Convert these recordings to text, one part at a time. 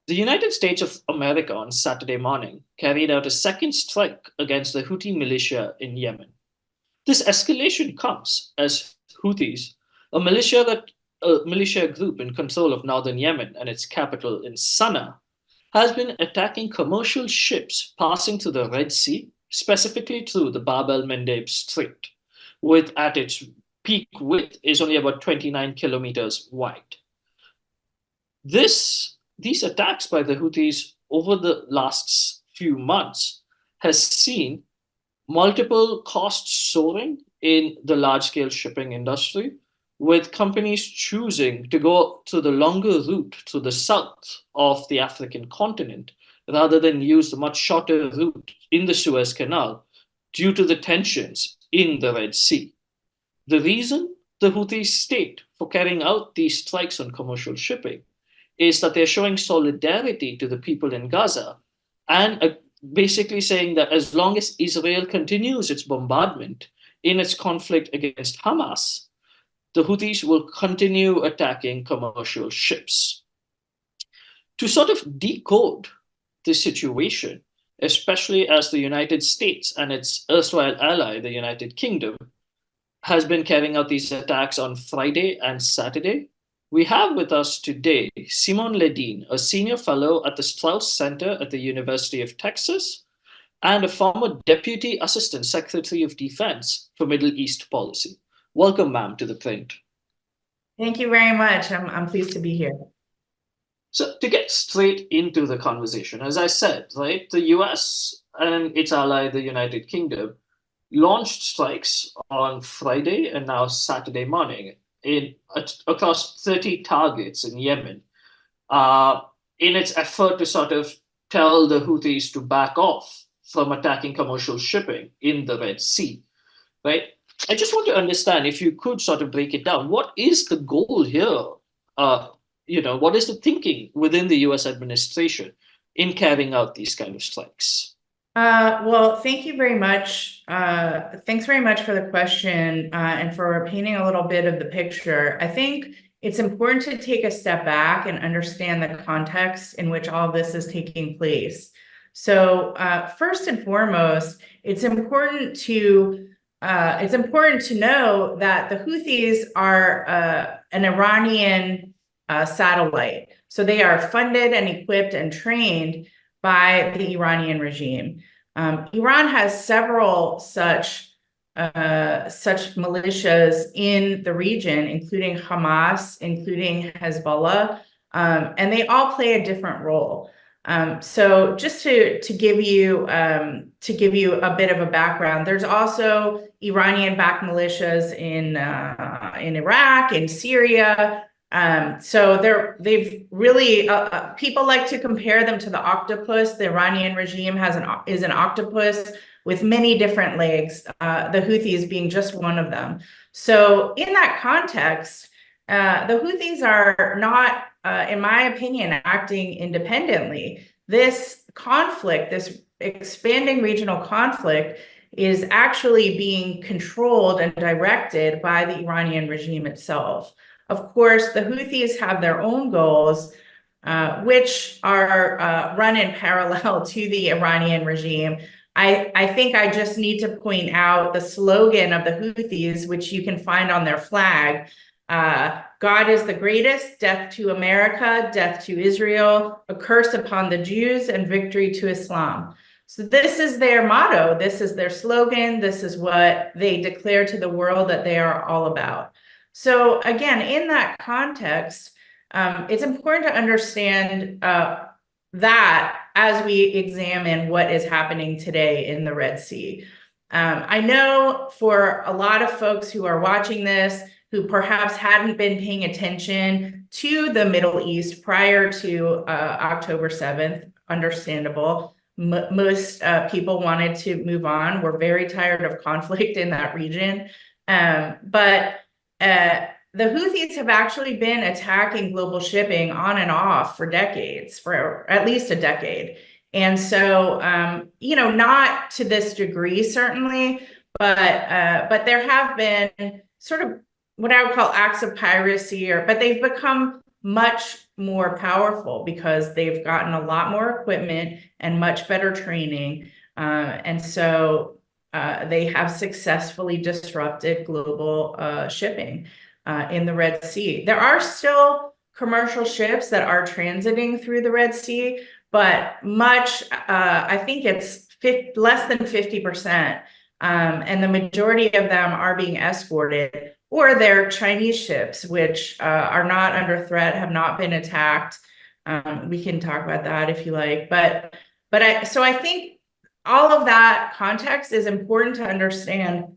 The United States of America on Saturday morning carried out a second strike against the Houthi militia in Yemen. This escalation comes as Houthis, a militia group in control of northern Yemen and its capital in Sana'a, has been attacking commercial ships passing through the Red Sea, specifically through the Bab el Mandeb Strait, with at its peak width is only about 29 kilometers wide. These attacks by the Houthis over the last few months has seen multiple costs soaring in the large scale shipping industry, with companies choosing to go to the longer route to the south of the African continent rather than use the much shorter route in the Suez Canal due to the tensions in the Red Sea. The reason the Houthis state for carrying out these strikes on commercial shipping is that they're showing solidarity to the people in Gaza and basically saying that as long as Israel continues its bombardment in its conflict against Hamas, the Houthis will continue attacking commercial ships. To sort of decode the situation, especially as the United States and its erstwhile ally, the United Kingdom, has been carrying out these attacks on Friday and Saturday, we have with us today Simon Ledeen, a senior fellow at the Strauss Center at the University of Texas and a former Deputy Assistant Secretary of Defense for Middle East Policy. Welcome, ma'am, to the print. Thank you very much. I'm pleased to be here. So to get straight into the conversation, as I said, right, the US and its ally, the United Kingdom, launched strikes on Friday and now Saturday morning across 30 targets in Yemen in its effort to sort of tell the Houthis to back off from attacking commercial shipping in the Red Sea, right? I just want to understand if you could sort of break it down. What is the goal here? What is the thinking within the US administration in carrying out these kind of strikes? Well, thank you very much. Thanks very much for the question and for painting a little bit of the picture. I think it's important to take a step back and understand the context in which all of this is taking place. So first and foremost, it's important to know that the Houthis are an Iranian satellite. So they are funded and equipped and trained by the Iranian regime. Iran has several such militias in the region, including Hamas, including Hezbollah, and they all play a different role. So just to give you a bit of a background, there's also Iranian-backed militias in Iraq, in Syria. So they've really people like to compare them to the octopus. The Iranian regime is an octopus with many different legs, the Houthis being just one of them. So in that context, the Houthis are not, in my opinion, acting independently. This conflict, this expanding regional conflict, is actually being controlled and directed by the Iranian regime itself. Of course, the Houthis have their own goals, which are run in parallel to the Iranian regime. I think I just need to point out the slogan of the Houthis, which you can find on their flag. God is the greatest, death to America, death to Israel, a curse upon the Jews, and victory to Islam. So this is their motto. This is their slogan. This is what they declare to the world that they are all about. So again, in that context, it's important to understand that as we examine what is happening today in the Red Sea. I know for a lot of folks who are watching this, who perhaps hadn't been paying attention to the Middle East prior to October 7th, understandable. Most people wanted to move on. We're very tired of conflict in that region. But the Houthis have actually been attacking global shipping on and off for decades, for at least a decade. And so, not to this degree, certainly, but there have been sort of what I would call acts of piracy, but they've become much more powerful because they've gotten a lot more equipment and much better training. And so they have successfully disrupted global shipping in the Red Sea. There are still commercial ships that are transiting through the Red Sea, but I think it's less than 50%. And the majority of them are being escorted, or they're Chinese ships, which are not under threat, have not been attacked. We can talk about that if you like. So I think all of that context is important to understand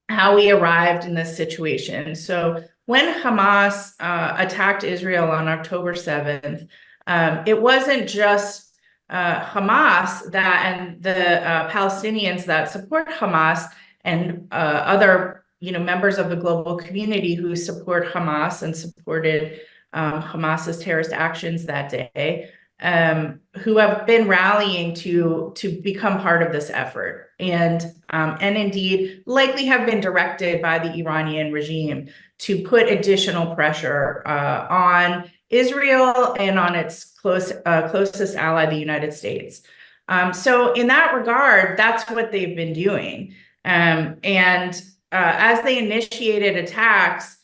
how we arrived in this situation. So when Hamas attacked Israel on October 7th, it wasn't just Hamas and the Palestinians that support Hamas and other members of the global community who support Hamas and supported Hamas's terrorist actions that day, who have been rallying to become part of this effort, and indeed likely have been directed by the Iranian regime to put additional pressure on Israel and on its closest ally, the United States. So in that regard, that's what they've been doing. As they initiated attacks,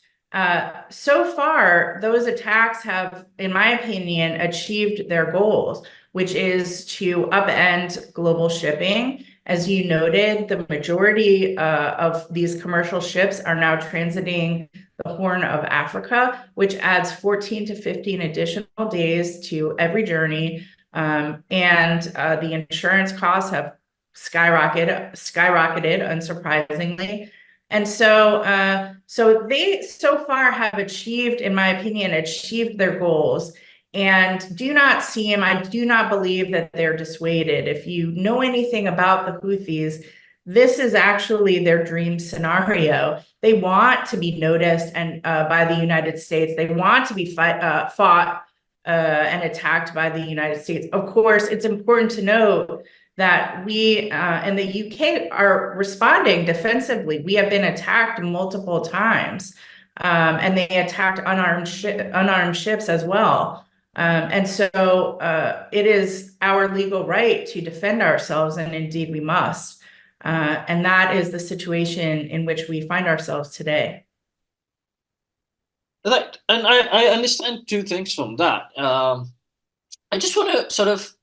so far, those attacks have, in my opinion, achieved their goals, which is to upend global shipping. As you noted, the majority of these commercial ships are now transiting the Horn of Africa, which adds 14 to 15 additional days to every journey. And the insurance costs have skyrocketed, unsurprisingly. And so they so far have achieved, in my opinion, their goals, and I do not believe that they're dissuaded. If you know anything about the Houthis, this is actually their dream scenario. They want to be noticed and by the United States. They want to be fought and attacked by the United States. Of course, it's important to note that we and the UK are responding defensively. We have been attacked multiple times, and they attacked unarmed ships as well. And so it is our legal right to defend ourselves, and indeed we must. And that is the situation in which we find ourselves today. Right. And I understand two things from that. I just want to sort of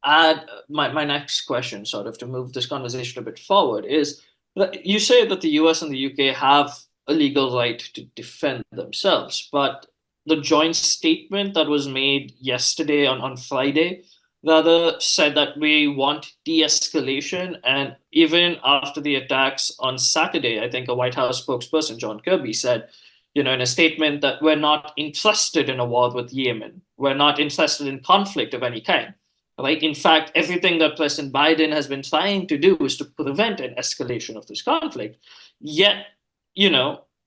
add my next question, sort of to move this conversation a bit forward, is that you say that the US and the UK have a legal right to defend themselves, but the joint statement that was made yesterday on Friday rather said that we want de-escalation. And even after the attacks on Saturday, I think a White House spokesperson, John Kirby, said, in a statement that we're not interested in a war with Yemen. We're not interested in conflict of any kind. Right? In fact, everything that President Biden has been trying to do is to prevent an escalation of this conflict. Yet,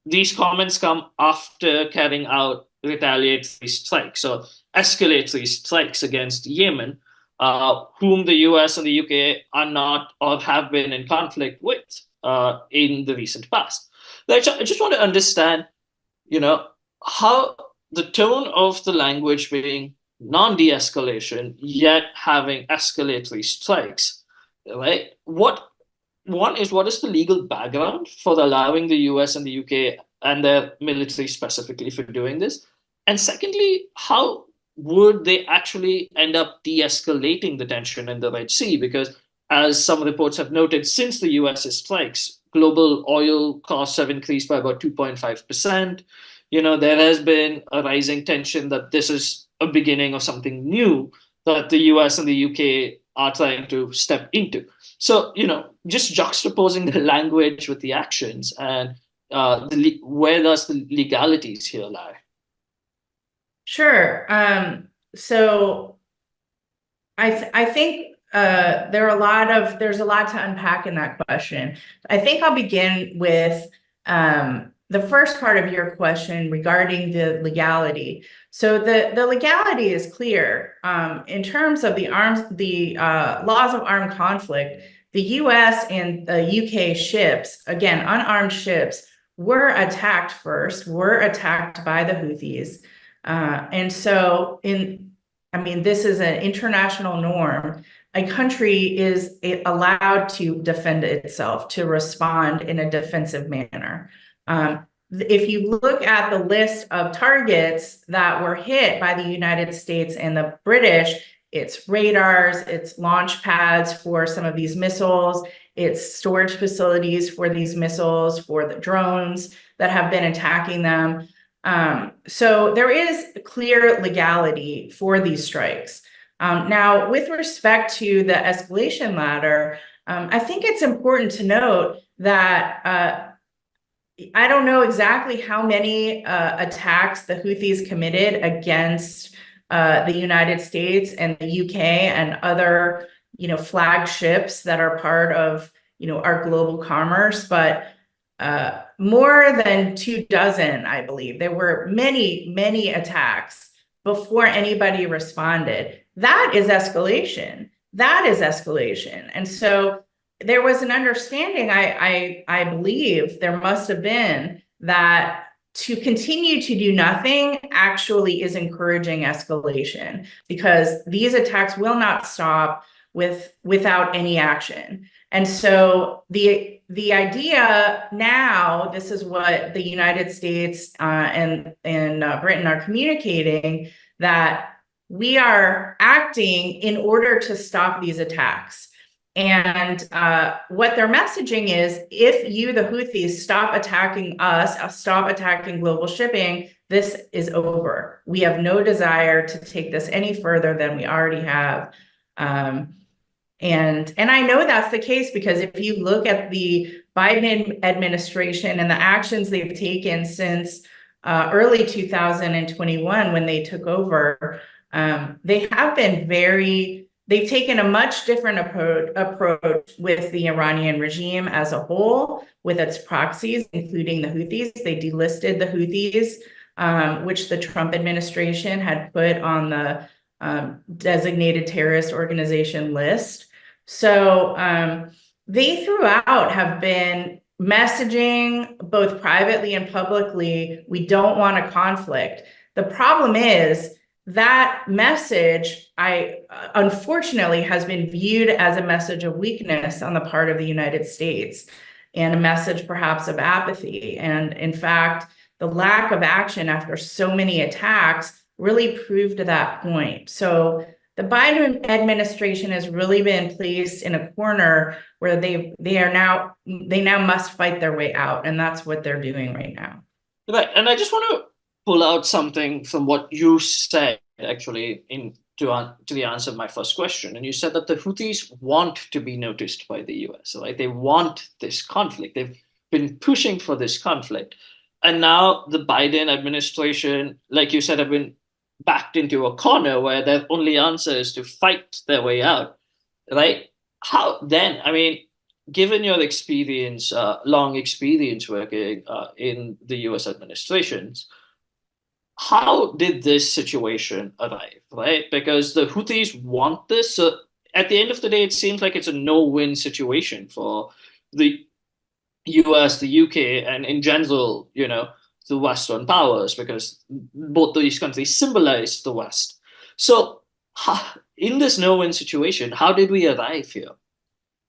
these comments come after carrying out retaliatory strikes or escalatory strikes against Yemen, whom the US and the UK are not or have been in conflict with in the recent past. I just want to understand, how the tone of the language being non-de-escalation, yet having escalatory strikes, right? What is the legal background for allowing the US and the UK and their military specifically for doing this? And secondly, how would they actually end up de-escalating the tension in the Red Sea? Because as some reports have noted, since the US's strikes, global oil costs have increased by about 2.5%. There has been a rising tension that this is a beginning of something new that the US and the UK are trying to step into. So, just juxtaposing the language with the actions and where does the legalities here lie? Sure. So I think there's a lot to unpack in that question. I think I'll begin with the first part of your question regarding the legality. So the legality is clear in terms of the laws of armed conflict. The US and the UK ships, again, unarmed ships, were attacked by the Houthis. And so I mean, this is an international norm. A country is allowed to defend itself, to respond in a defensive manner. If you look at the list of targets that were hit by the United States and the British, it's radars, it's launch pads for some of these missiles, it's storage facilities for these missiles, for the drones that have been attacking them. So there is clear legality for these strikes. Now, with respect to the escalation ladder, I think it's important to note that I don't know exactly how many attacks the Houthis committed against the United States and the UK and other, flagships that are part of, our global commerce, but more than 24, I believe. There were many, many attacks before anybody responded. That is escalation. That is escalation. And so there was an understanding, I believe there must have been, that to continue to do nothing actually is encouraging escalation, because these attacks will not stop without any action. And so the idea now, this is what the United States and Britain are communicating, that we are acting in order to stop these attacks. And what their messaging is, if you, the Houthis, stop attacking us, stop attacking global shipping, this is over. We have no desire to take this any further than we already have. And I know that's the case, because if you look at the Biden administration and the actions they've taken since early 2021, when they took over, they have been they've taken a much different approach with the Iranian regime as a whole, with its proxies, including the Houthis. They delisted the Houthis, which the Trump administration had put on the designated terrorist organization list. So they throughout have been messaging, both privately and publicly, we don't want a conflict. The problem is that message, unfortunately, has been viewed as a message of weakness on the part of the United States, and a message perhaps of apathy. And in fact, the lack of action after so many attacks really proved that point. So the Biden administration has really been placed in a corner where they now must fight their way out, and that's what they're doing right now. Right, and I just want to pull out something from what you said, actually, to the answer of my first question. And you said that the Houthis want to be noticed by the US, right? They want this conflict. They've been pushing for this conflict. And now the Biden administration, like you said, have been backed into a corner where their only answer is to fight their way out, right? How then? I mean, given your experience, long experience working in the US administrations, how did this situation arrive, right? Because the Houthis want this. So at the end of the day, it seems like it's a no-win situation for the US, the UK, and in general, the Western powers, because both of these countries symbolize the West. So in this no-win situation, how did we arrive here,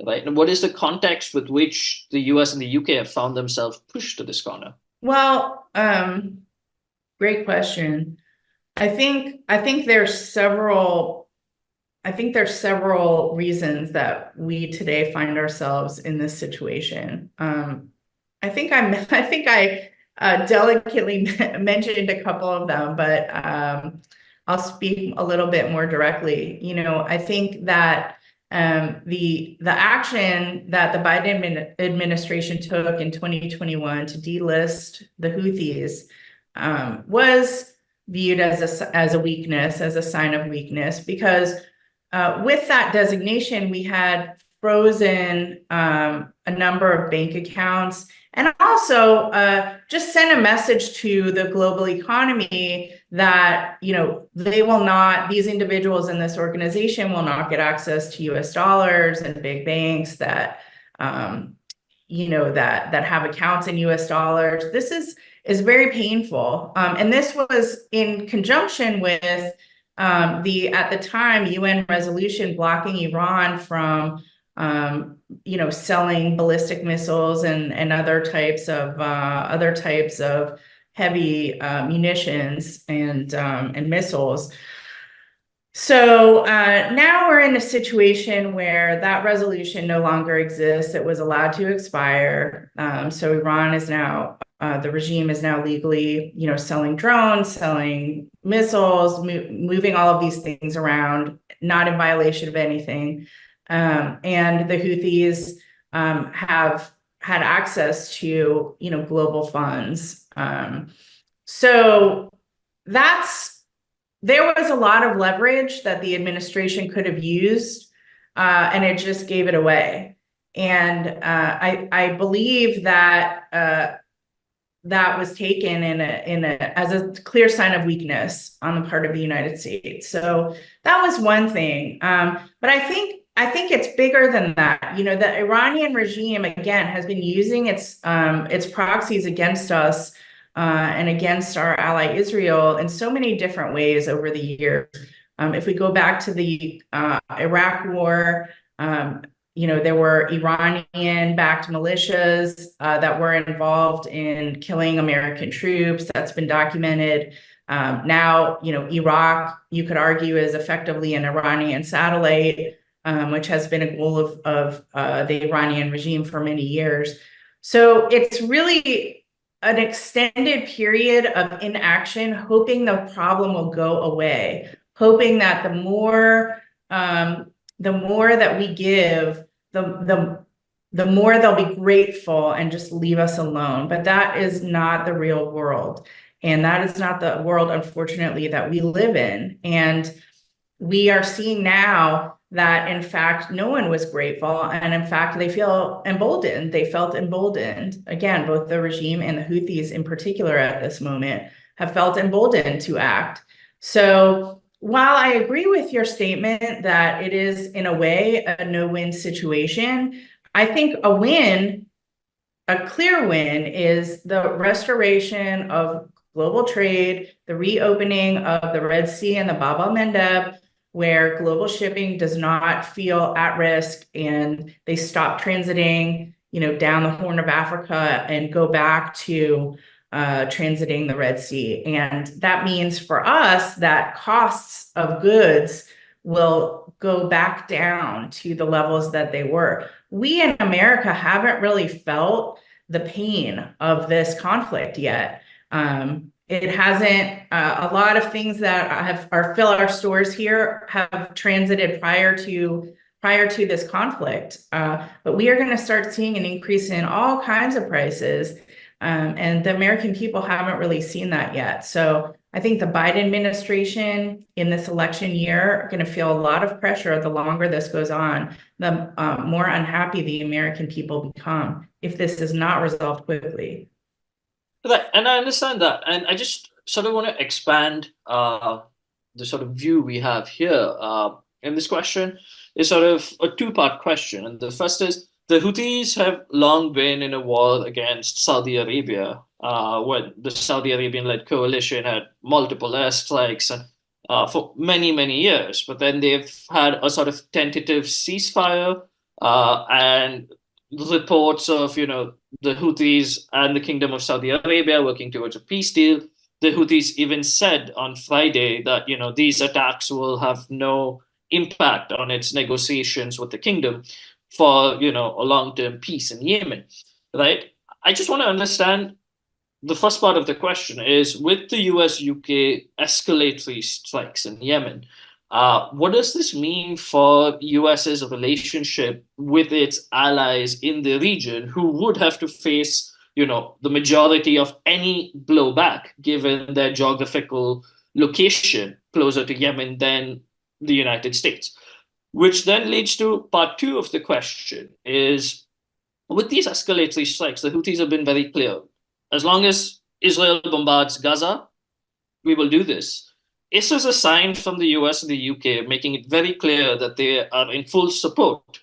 right? And what is the context with which the US and the UK have found themselves pushed to this corner? Well, great question. I think there's several reasons that we today find ourselves in this situation. I think I delicately mentioned a couple of them, but I'll speak a little bit more directly. I think that the action that the Biden administration took in 2021 to delist the Houthis was viewed as a weakness, as a sign of weakness, because with that designation, we had frozen a number of bank accounts, and also just sent a message to the global economy that these individuals in this organization will not get access to US dollars, and big banks that that have accounts in US dollars. is very painful. And this was in conjunction with the, at the time, UN resolution blocking Iran from selling ballistic missiles and other types of heavy munitions and missiles. So now we're in a situation where that resolution no longer exists. It was allowed to expire. So Iran is now, the regime is now legally, selling drones, selling missiles, moving all of these things around, not in violation of anything. And the Houthis have had access to, global funds. So there was a lot of leverage that the administration could have used, and it just gave it away. And I believe that that was taken as a clear sign of weakness on the part of the United States. So that was one thing. But I think it's bigger than that. The Iranian regime, again, has been using its proxies against us and against our ally Israel in so many different ways over the years. If we go back to the Iraq War, there were Iranian-backed militias that were involved in killing American troops. That's been documented. Now, Iraq, you could argue, is effectively an Iranian satellite, which has been a goal of the Iranian regime for many years. So it's really an extended period of inaction, hoping the problem will go away, hoping that the more that we give, the more they'll be grateful and just leave us alone. But that is not the real world. And that is not the world, unfortunately, that we live in. And we are seeing now that, in fact, no one was grateful. And in fact, they feel emboldened. They felt emboldened. Again, both the regime and the Houthis in particular at this moment have felt emboldened to act. So while I agree with your statement that it is, in a way, a no-win situation, I think a clear win is the restoration of global trade, the reopening of the Red Sea and the Bab el-Mandeb, where global shipping does not feel at risk and they stop transiting, down the Horn of Africa and go back to transiting the Red Sea. And that means for us that costs of goods will go back down to the levels that they were. We in America haven't really felt the pain of this conflict yet. It hasn't, a lot of things that fill our stores here have transited prior to this conflict. But we are going to start seeing an increase in all kinds of prices. And the American people haven't really seen that yet. So I think the Biden administration in this election year are going to feel a lot of pressure the longer this goes on, the more unhappy the American people become if this is not resolved quickly. Right, and I understand that, and I just sort of want to expand the sort of view we have here. And this question is sort of a two-part question, and the first is the Houthis have long been in a war against Saudi Arabia, when the Saudi Arabian-led coalition had multiple airstrikes for many, many years. But then they've had a sort of tentative ceasefire, and reports of the Houthis and the Kingdom of Saudi Arabia working towards a peace deal. The Houthis even said on Friday that these attacks will have no impact on its negotiations with the kingdom for a long-term peace in Yemen, right? I just want to understand the first part of the question is, with the US-UK escalatory strikes in Yemen, what does this mean for US's relationship with its allies in the region, who would have to face, the majority of any blowback given their geographical location closer to Yemen than the United States? Which then leads to part two of the question is, with these escalatory strikes, the Houthis have been very clear. As long as Israel bombards Gaza, we will do this. This is a sign from the US and the UK making it very clear that they are in full support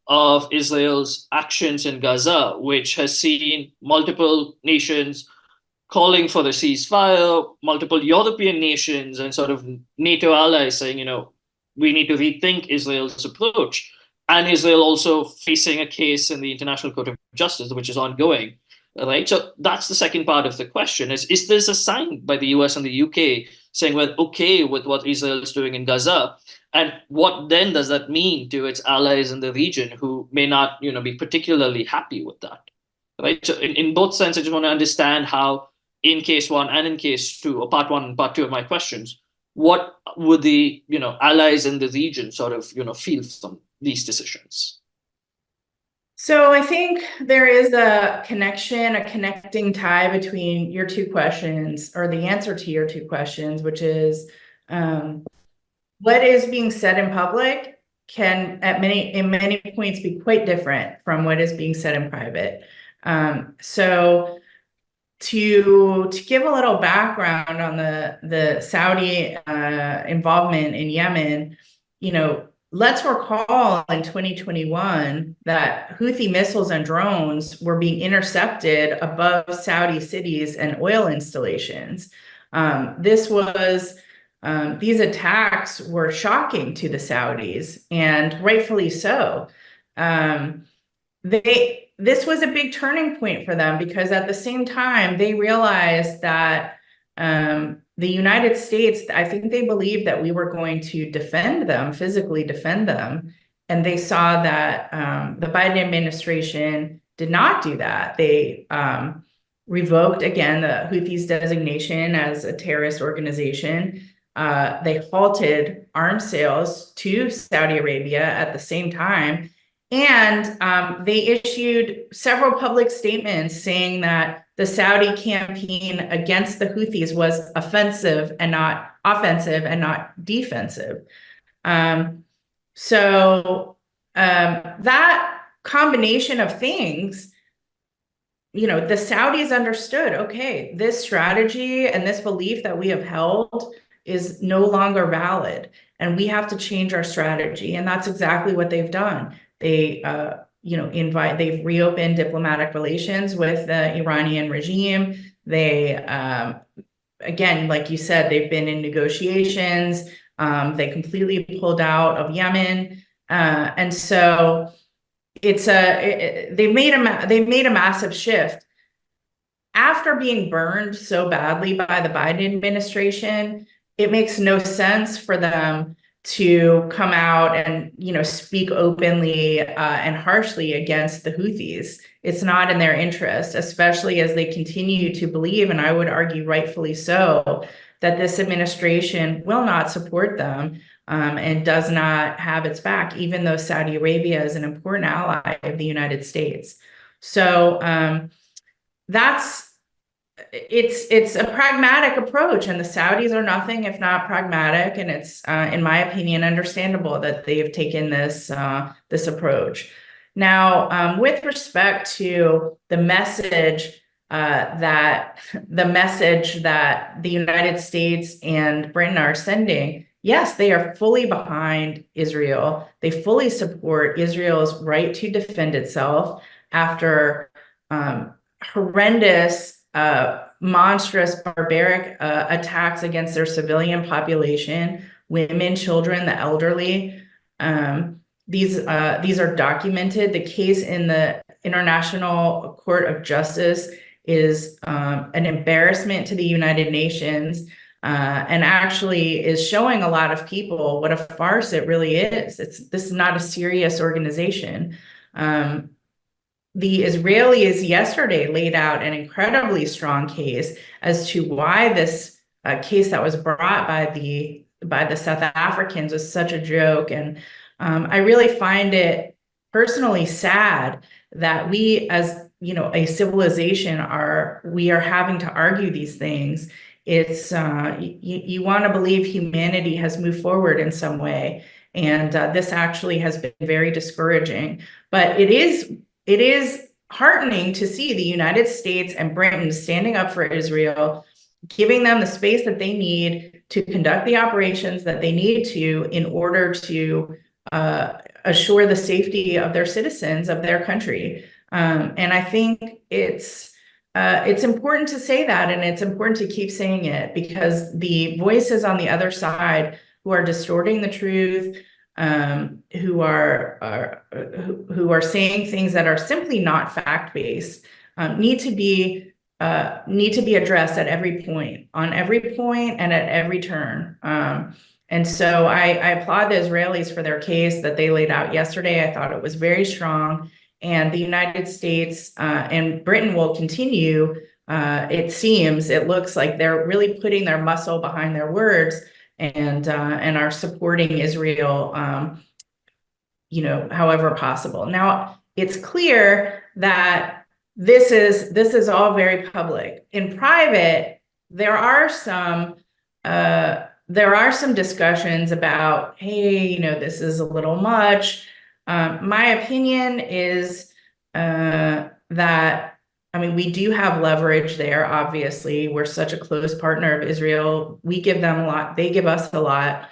of Israel's actions in Gaza, which has seen multiple nations calling for a ceasefire, multiple European nations and sort of NATO allies saying, we need to rethink Israel's approach. And Israel also facing a case in the International Court of Justice, which is ongoing, right? So that's the second part of the question: is this a sign by the US and the UK saying we're okay with what Israel is doing in Gaza? And what then does that mean to its allies in the region who may not, be particularly happy with that? Right. So in both sense, I just want to understand how in case one and in case two, or part one and part two of my questions, what would the allies in the region sort of feel from these decisions? So I think there is a connection, a connecting tie between your two questions, or the answer to your two questions, which is what is being said in public can in many points be quite different from what is being said in private. So to give a little background on the Saudi involvement in Yemen, let's recall in 2021 that Houthi missiles and drones were being intercepted above Saudi cities and oil installations. These attacks were shocking to the Saudis, and rightfully so. This was a big turning point for them, because at the same time they realized that the United States, I think they believed that we were going to defend them, physically defend them. And they saw that the Biden administration did not do that. They revoked, again, the Houthis' designation as a terrorist organization. They halted arms sales to Saudi Arabia at the same time. And they issued several public statements saying that the Saudi campaign against the Houthis was offensive and not offensive and not defensive. So that combination of things, the Saudis understood, okay, this strategy and this belief that we have held is no longer valid, and we have to change our strategy. And that's exactly what they've done. They've reopened diplomatic relations with the Iranian regime. They, again, like you said, they've been in negotiations. They completely pulled out of Yemen. And so they've made a massive shift. After being burned so badly by the Biden administration, it makes no sense for them to come out and speak openly and harshly against the Houthis. It's not in their interest, especially as they continue to believe, and I would argue rightfully so, that this administration will not support them and does not have its back, even though Saudi Arabia is an important ally of the United States. So it's a pragmatic approach, and the Saudis are nothing if not pragmatic. And it's, in my opinion, understandable that they have taken this approach. Now, with respect to the message that the United States and Britain are sending, yes, they are fully behind Israel. They fully support Israel's right to defend itself after horrendous, monstrous, barbaric attacks against their civilian population, women, children, the elderly. These are documented. The case in the International Court of Justice is an embarrassment to the United Nations, and actually is showing a lot of people what a farce it really is. This is not a serious organization. The Israelis yesterday laid out an incredibly strong case as to why this case that was brought by the South Africans was such a joke. And I really find it personally sad that we, as a civilization, we are having to argue these things. It's you want to believe humanity has moved forward in some way, and this actually has been very discouraging. But it is heartening to see the United States and Britain standing up for Israel, giving them the space that they need to conduct the operations that they need to in order to assure the safety of their citizens, of their country. And I think it's it's important to say that, and it's important to keep saying it, because the voices on the other side who are distorting the truth, who are saying things that are simply not fact-based, need to be addressed at every point, on every point, and at every turn. And so I applaud the Israelis for their case that they laid out yesterday. I thought it was very strong. And the United States and Britain will continue. It looks like they're really putting their muscle behind their words, and are supporting Israel, however possible. Now, it's clear that this is all very public. In private, there are some discussions about, hey, this is a little much. My opinion is that, I mean, we do have leverage there. Obviously, we're such a close partner of Israel. We give them a lot, they give us a lot.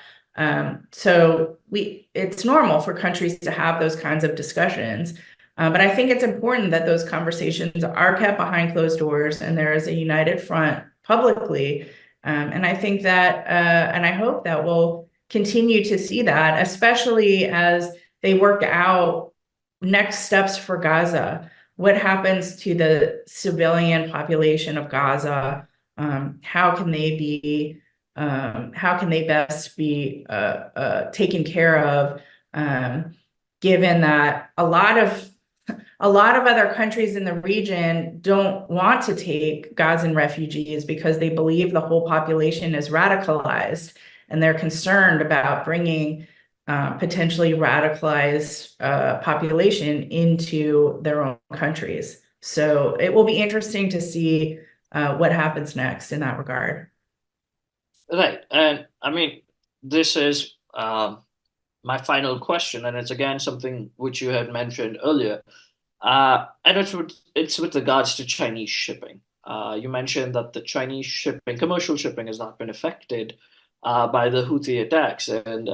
So it's normal for countries to have those kinds of discussions. But I think it's important that those conversations are kept behind closed doors and there is a united front publicly. And I think that, and I hope that we'll continue to see that, especially as they work out next steps for Gaza. What happens to the civilian population of Gaza? How can they best be taken care of, given that a lot of other countries in the region don't want to take Gazan refugees because they believe the whole population is radicalized, and they're concerned about bringing potentially radicalized population into their own countries. So it will be interesting to see what happens next in that regard. Right. And I mean, this is my final question, and it's again something which you had mentioned earlier. And it's with regards to Chinese shipping. You mentioned that the Chinese shipping, commercial shipping, has not been affected by the Houthi attacks, and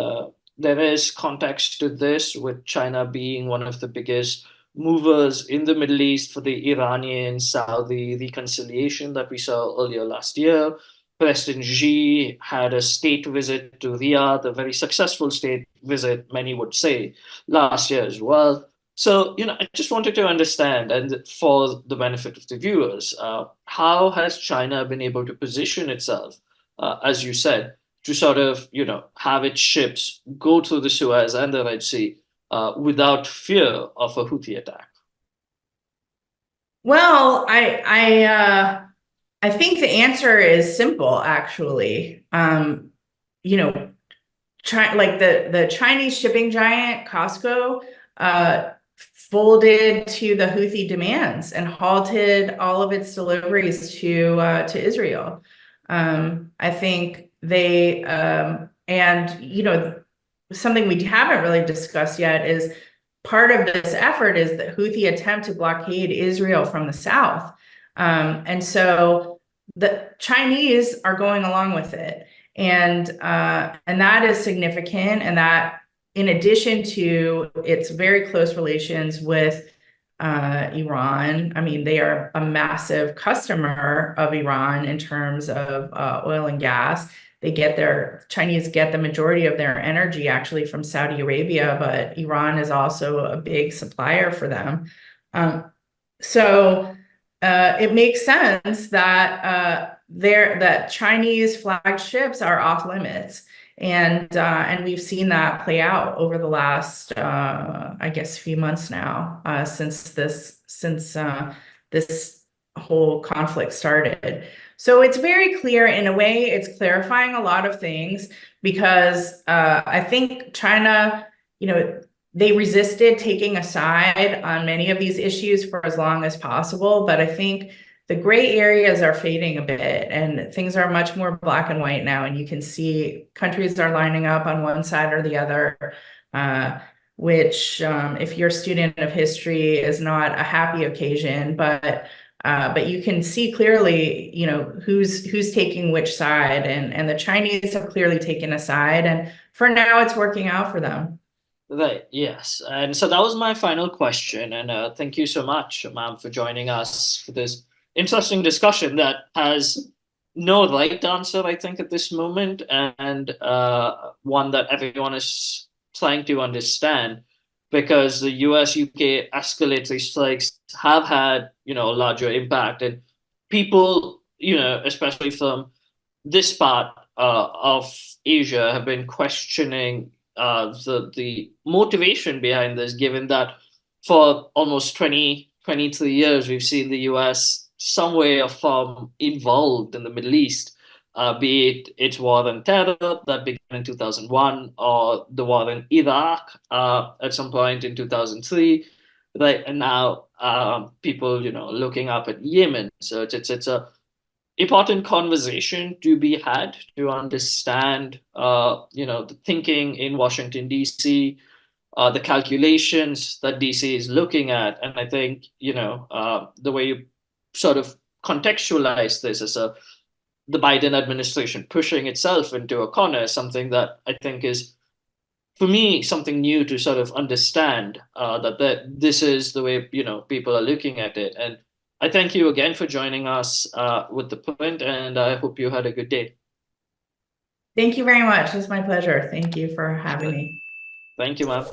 there is context to this, with China being one of the biggest movers in the Middle East for the Iranian-Saudi reconciliation that we saw earlier last year. President Xi had a state visit to Riyadh, a very successful state visit, many would say, last year as well. So, I just wanted to understand, and for the benefit of the viewers, how has China been able to position itself, as you said, to sort of, have its ships go through the Suez and the Red Sea without fear of a Houthi attack? Well, I think the answer is simple, actually. You know, like the Chinese shipping giant Costco folded to the Houthi demands and halted all of its deliveries to Israel. I think they and something we haven't really discussed yet is part of this effort is the Houthi attempt to blockade Israel from the south. And so the Chinese are going along with it. And that is significant. And that, in addition to its very close relations with Iran, I mean, they are a massive customer of Iran in terms of oil and gas. Chinese get the majority of their energy actually from Saudi Arabia, but Iran is also a big supplier for them. So it makes sense that that Chinese flagged ships are off limits, and we've seen that play out over the last I guess few months now, since this whole conflict started. So it's very clear. In a way, it's clarifying a lot of things, because I think China, they resisted taking a side on many of these issues for as long as possible. But I think the gray areas are fading a bit, and things are much more black and white now. And you can see countries are lining up on one side or the other, which, if you're a student of history, is not a happy occasion. But you can see clearly, who's taking which side, and the Chinese have clearly taken a side, and for now it's working out for them. Right, yes. And so that was my final question. And thank you so much, ma'am, for joining us for this interesting discussion that has no right answer, I think, at this moment, and one that everyone is trying to understand, because the US UK escalatory strikes have had, a larger impact, and people, especially from this part of Asia, have been questioning the motivation behind this, given that for almost 23 years, we've seen the US some way or form involved in the Middle East, be it its war on terror that began in 2001, or the war in Iraq at some point in 2003. Right, and now people, looking up at Yemen. So it's a important conversation to be had to understand, the thinking in Washington D.C., the calculations that DC is looking at, and I think the way you sort of contextualize this as the Biden administration pushing itself into a corner is something that I think is, for me, something new to sort of understand, that this is the way people are looking at it. And I thank you again for joining us with the point, and I hope you had a good day. Thank you very much. It's my pleasure. Thank you for having me. Thank you, ma'am.